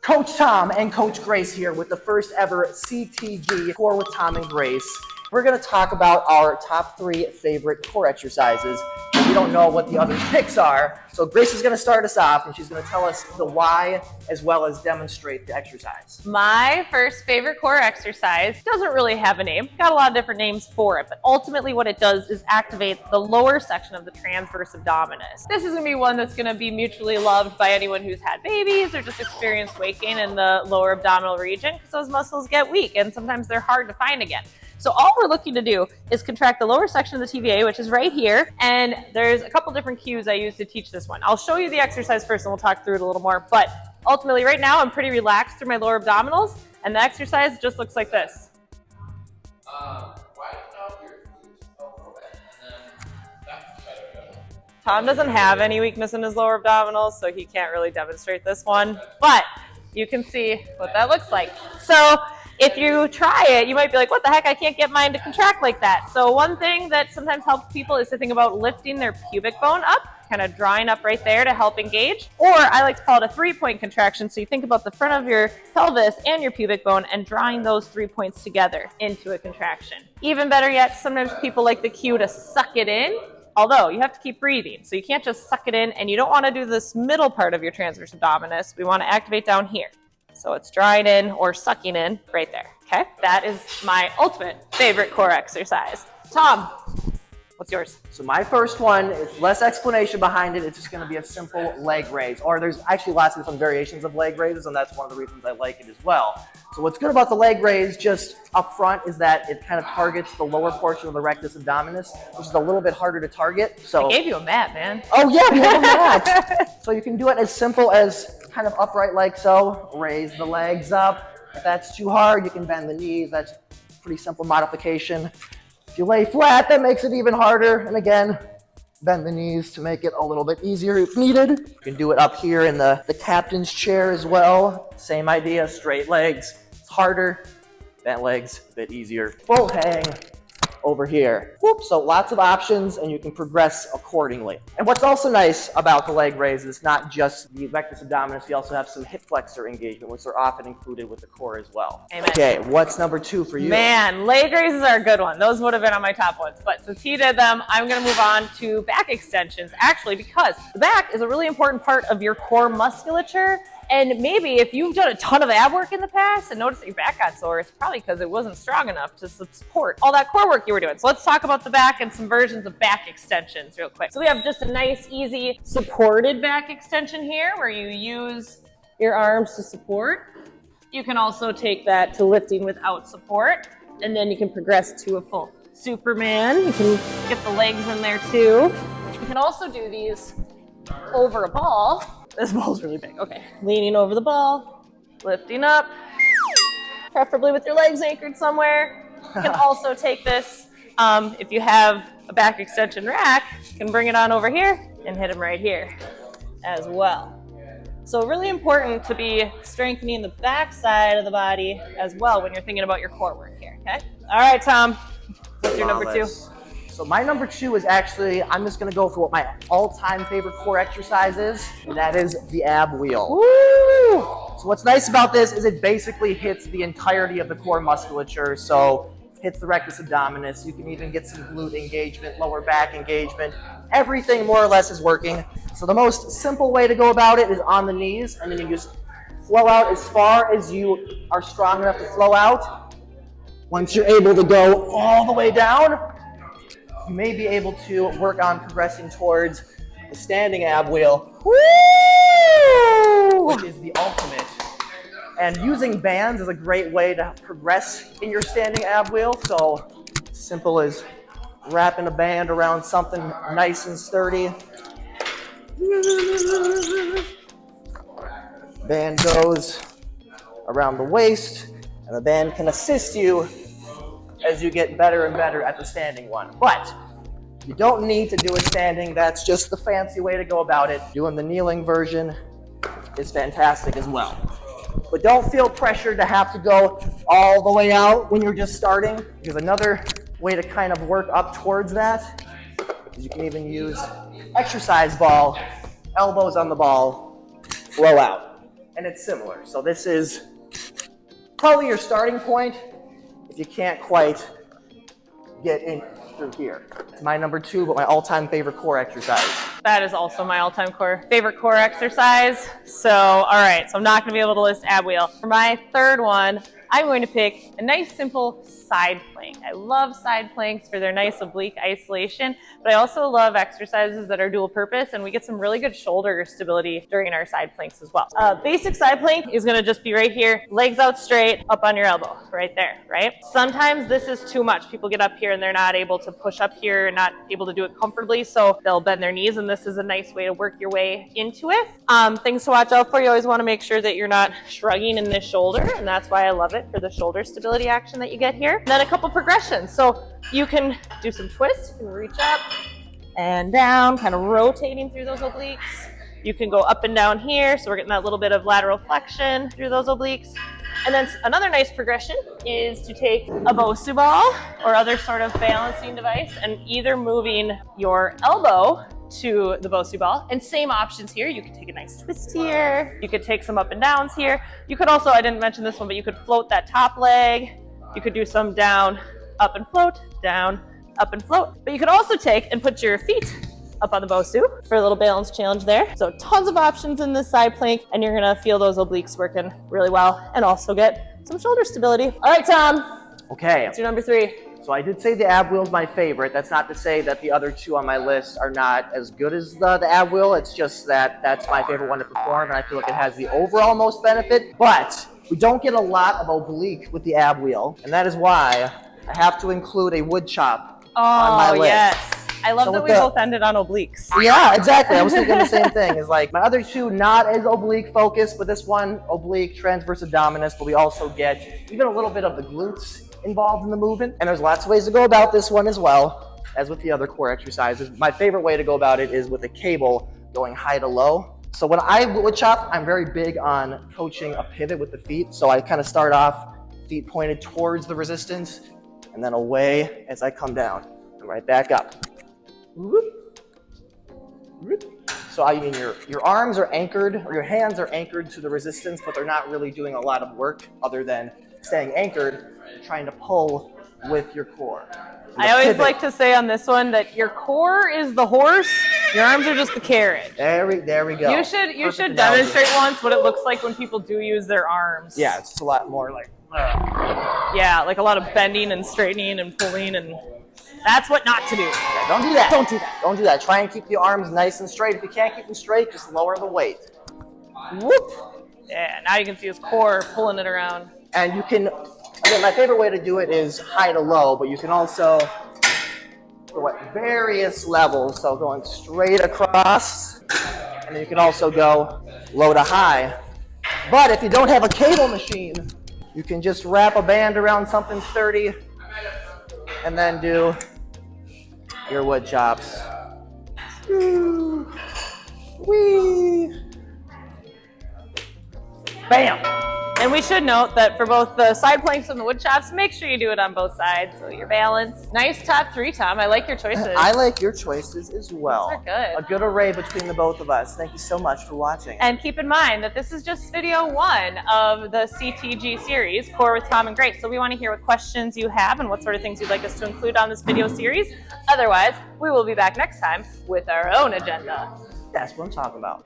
Coach Tom and Coach Grace here with the first ever CTG Core with Tom and Grace. We're going to talk about our top 3 favorite core exercises. We don't know what the other picks are, so Grace is going to start us off and she's going to tell us the why as well as demonstrate the exercise. My first favorite core exercise doesn't really have a name. Got a lot of different names for it, but ultimately what it does is activate the lower section of the transverse abdominis. This is going to be one that's going to be mutually loved by anyone who's had babies or just experienced weight gain in the lower abdominal region, because those muscles get weak and sometimes they're hard to find again. So all we're looking to do is contract the lower section of the TVA, which is right here. And there's a couple different cues I use to teach this one. I'll show you the exercise first and we'll talk through it a little more. But ultimately right now I'm pretty relaxed through my lower abdominals and the exercise just looks like this. Tom doesn't have any weakness in his lower abdominals, so he can't really demonstrate this one, but you can see what that looks like. So if you try it, you might be like, what the heck, I can't get mine to contract like that. So one thing that sometimes helps people is to think about lifting their pubic bone up, kind of drawing up right there to help engage. Or I like to call it a 3-point contraction. So you think about the front of your pelvis and your pubic bone and drawing those 3 points together into a contraction. Even better yet, sometimes people like the cue to suck it in, although you have to keep breathing. So you can't just suck it in, and you don't want to do this middle part of your transverse abdominis. We want to activate down here. So it's drawing in or sucking in right there, okay? That is my ultimate favorite core exercise. Tom, what's yours? So my first one is less explanation behind it. It's just going to be a simple leg raise, or there's actually lots of different variations of leg raises, and that's one of the reasons I like it as well. So what's good about the leg raise just up front is that it kind of targets the lower portion of the rectus abdominis, which is a little bit harder to target. So I gave you a mat, man. Oh yeah, we have a mat. So you can do it as simple as kind of upright like so. Raise the legs up. If that's too hard, you can bend the knees. That's a pretty simple modification. If you lay flat, that makes it even harder. And again, bend the knees to make it a little bit easier if needed. You can do it up here in the captain's chair as well. Same idea, straight legs. It's harder. Bent legs, a bit easier. Full hang over here. Whoop, so lots of options and you can progress accordingly. And what's also nice about the leg raise is not just the rectus abdominis, we also have some hip flexor engagement, which are often included with the core as well. Amen. Okay, what's number 2 for you? Man, leg raises are a good one. Those would have been on my top ones, but since he did them, I'm gonna move on to back extensions, actually, because the back is a really important part of your core musculature. And maybe if you've done a ton of ab work in the past and noticed that your back got sore, it's probably because it wasn't strong enough to support all that core work you were doing. So let's talk about the back and some versions of back extensions real quick. So we have just a nice, easy, supported back extension here where you use your arms to support. You can also take that to lifting without support, and then you can progress to a full Superman. You can get the legs in there too. You can also do these over a ball. This ball's really big. Okay. Leaning over the ball, lifting up, preferably with your legs anchored somewhere. You can also take this, if you have a back extension rack, you can bring it on over here and hit them right here as well. So really important to be strengthening the back side of the body as well when you're thinking about your core work here, okay? All right, Tom, what's your number 2? So my number 2 is actually, I'm just gonna go for what my all-time favorite core exercise is, and that is the ab wheel. Woo! So what's nice about this is it basically hits the entirety of the core musculature. So hits the rectus abdominis. You can even get some glute engagement, lower back engagement. Everything more or less is working. So the most simple way to go about it is on the knees, and then you just flow out as far as you are strong enough to flow out. Once you're able to go all the way down, you may be able to work on progressing towards the standing ab wheel, which is the ultimate. And using bands is a great way to progress in your standing ab wheel. So simple as wrapping a band around something nice and sturdy. Band goes around the waist, and the band can assist you as you get better and better at the standing one. But you don't need to do it standing. That's just the fancy way to go about it. Doing the kneeling version is fantastic as well. But don't feel pressured to have to go all the way out when you're just starting, because another way to kind of work up towards that is you can even use exercise ball, elbows on the ball, flow out. and it's similar. So this is probably your starting point if you can't quite get in through here. It's my number 2, but my all-time favorite core exercise. That is also my all-time favorite core exercise. So, all right, so I'm not gonna be able to list ab wheel. For my third one, I'm going to pick a nice simple side plank. I love side planks for their nice oblique isolation, but I also love exercises that are dual purpose, and we get some really good shoulder stability during our side planks as well. Basic side plank is gonna just be right here, legs out straight, up on your elbow, right there, right? Sometimes this is too much. People get up here and they're not able to push up here and not able to do it comfortably, so they'll bend their knees, and this is a nice way to work your way into it. Things to watch out for, you always wanna make sure that you're not shrugging in this shoulder, and that's why I love it for the shoulder stability action that you get here. And then a couple progressions. So you can do some twists, you can reach up and down, kind of rotating through those obliques. You can go up and down here, so we're getting that little bit of lateral flexion through those obliques. And then another nice progression is to take a Bosu ball or other sort of balancing device and either moving your elbow to the Bosu ball, and same options here. You could take a nice twist here. You could take some up and downs here. You could also, I didn't mention this one, but you could float that top leg. You could do some down, up and float, down, up and float. But you could also take and put your feet up on the Bosu for a little balance challenge there. So tons of options in this side plank, and you're gonna feel those obliques working really well and also get some shoulder stability. All right, Tom. Okay. What's your number 3? So I did say the ab wheel is my favorite. That's not to say that the other 2 on my list are not as good as the ab wheel. It's just that that's my favorite one to perform, and I feel like it has the overall most benefit. But we don't get a lot of oblique with the ab wheel, and that is why I have to include a wood chop on my list. Yes. I love that we both ended on obliques. Yeah, exactly. I was thinking the same thing. It's like my other 2 not as oblique focused, but this one oblique, transverse abdominis, but we also get even a little bit of the glutes involved in the movement. And there's lots of ways to go about this one as well, as with the other core exercises. My favorite way to go about it is with a cable going high to low. So when I wood chop, I'm very big on coaching a pivot with the feet. So I kind of start off feet pointed towards the resistance and then away as I come down and right back up. Whoop. Whoop. So I mean your arms are anchored, or your hands are anchored to the resistance, but they're not really doing a lot of work other than staying anchored and trying to pull with your core. I always like to say on this one that your core is the horse, your arms are just the carriage. There we go. You should demonstrate once what it looks like when people do use their arms. Yeah, it's just a lot more like. Yeah, like a lot of bending and straightening and pulling, and that's what not to do. Yeah, don't do that. Don't do that. Don't do that. Try and keep the arms nice and straight. If you can't keep them straight, just lower the weight. Whoop. Yeah, now you can see his core pulling it around. And you can, again, my favorite way to do it is high to low, but you can also go at various levels. So going straight across, and then you can also go low to high. But if you don't have a cable machine, you can just wrap a band around something sturdy and then do your wood chops. Woo. Whee. Bam. And we should note that for both the side planks and the wood chops, make sure you do it on both sides so you're balanced. Nice top 3, Tom. I like your choices. I like your choices as well. Those are good. A good array between the both of us. Thank you so much for watching. And keep in mind that this is just video 1 of the CTG series, Core with Tom and Grace. So we want to hear what questions you have and what sort of things you'd like us to include on this video series. Otherwise, we will be back next time with our own agenda. That's what I'm talking about.